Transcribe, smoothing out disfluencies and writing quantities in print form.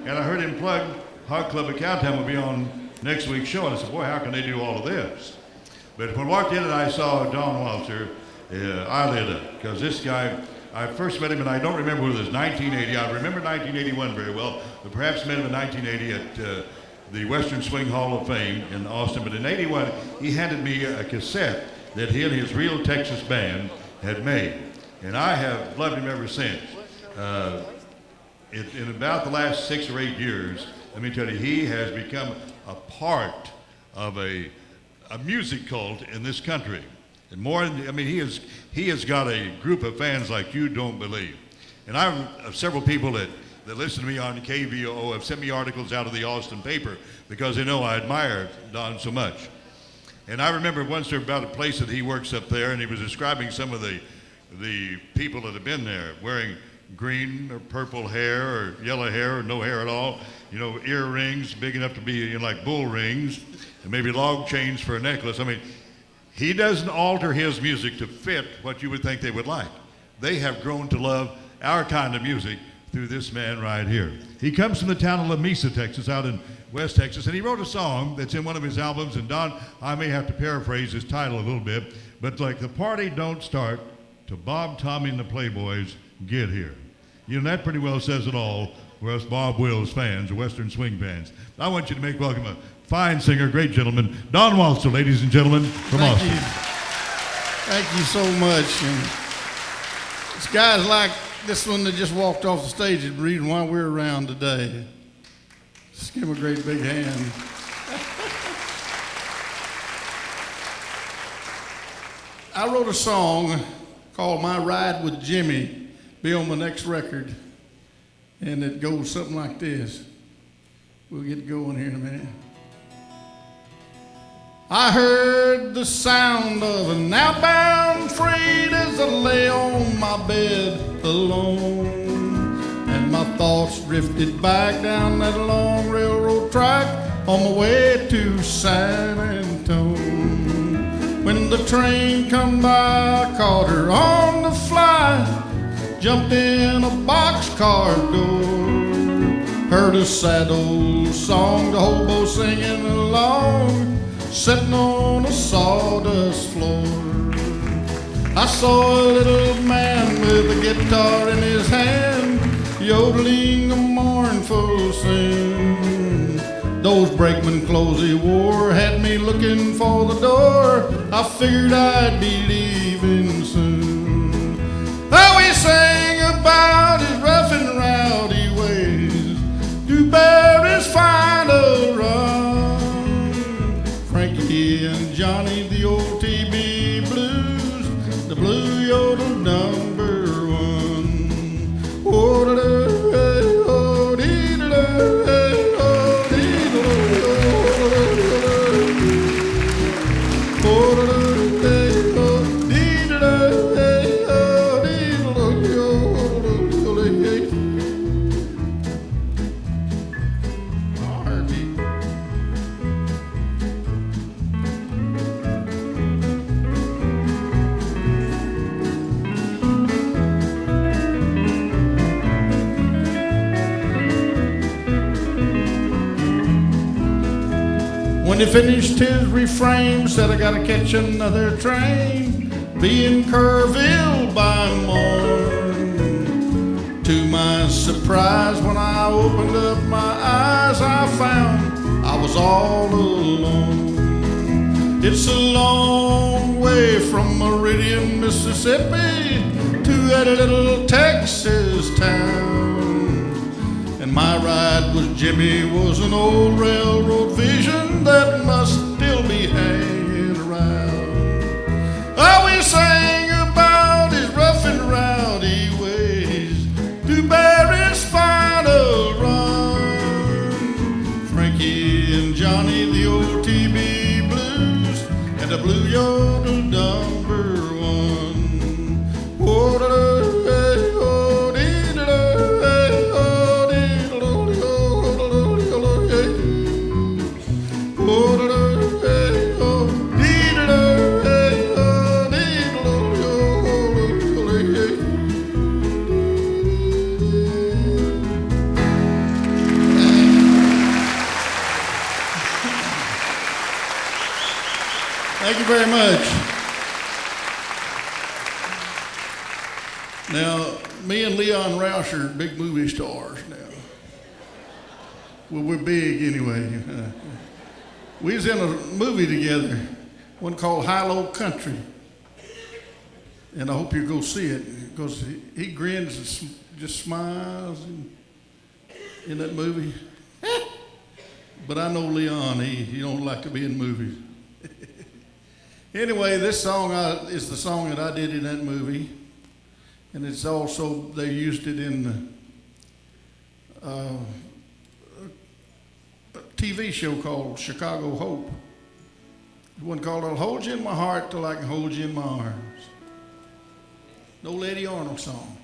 and I heard him plug Hot Club of Cowtown will be on next week's show, and I said, boy, how can they do all of this? But when I walked in and I saw Don Walser, I lit up, because this guy, I first met him, and I don't remember whether it was 1980. I remember 1981 very well, but perhaps met him in 1980 at the Western Swing Hall of Fame in Austin. But in 81, he handed me a cassette that he and his Real Texas Band had made. And I have loved him ever since. In about the last 6 or 8 years, let me tell you, he has become a part of a music cult in this country. And more, I mean, he has got a group of fans like you don't believe. And I have several people that listen to me on KVOO have sent me articles out of the Austin paper because they know I admire Don so much. And I remember once there about a place that he works up there, and he was describing some of the people that have been there wearing green or purple hair or yellow hair or no hair at all, you know, earrings big enough to be, you know, like bull rings, and maybe log chains for a necklace. I mean, he doesn't alter his music to fit what you would think they would like. They have grown to love our kind of music through this man right here. He comes from the town of La Mesa, Texas, out in West Texas, and he wrote a song that's in one of his albums, and Don, I may have to paraphrase his title a little bit, but like, the party don't start till Bob, Tommy, and the Playboys get here. You know, that pretty well says it all for us Bob Wills fans, or Western Swing fans. I want you to make welcome a fine singer, great gentleman, Don Walser, ladies and gentlemen, from Austin. Thank you so much. And it's guys like this one that just walked off the stage is the reason why we're around today. Just give him a great big hand. I wrote a song called My Ride with Jimmy, be on my next record, and it goes something like this. We'll get going here in a minute. I heard the sound of an outbound freight as I lay on my bed alone, and my thoughts drifted back down that long railroad track on my way to San Antone. When the train come by, I caught her on the fly, jumped in a boxcar door, heard a sad old song, the hobo singing along, sitting on a sawdust floor. I saw a little man with a guitar in his hand, yodeling a mournful sing. Those brakeman clothes he wore had me looking for the door. I figured I'd be leaving soon. How he sang about his rough and rowdy ways to bear his final run. Frankie and Johnny, the old TB blues, the blue yodel number one. Oh, da, da, hey, oh, dee, da, da, hey, oh, dee, da, da, oh, da, da, hey, oh, dee, da, da, hey, oh, dee, da, da, oh, da, da, hey. Oh, heartbeat. When he finished his refrain, said I gotta catch another train, be in Kerrville by morn. To my surprise, when I opened up my eyes, I found I was all alone. It's a long way from Meridian, Mississippi, to that little Texas town. And my ride with Jimmy was an old railroad vision that must still be hanging around. Oh, we sang about his rough and rowdy ways to bear his final run. Frankie and Johnny, the old TB blues, and the blue yodel number one. Oh, da, da, hey, oh, dee, da, da, hey, oh, dee, da, da, oh, da, da, hey. Oh, da, da, Thank you very much. Now, me and Leon Roush are big movie stars now. Well, we're big anyway. We was in a movie together, one called High Low Country. And I hope you go see it, because he grins and just smiles in that movie. But I know Leon, he don't like to be in movies. Anyway, this song is the song that I did in that movie. And it's also, they used it in a TV show called Chicago Hope. One called I'll Hold You in My Heart Till I Can Hold You in My Arms. No Lady Arnold song.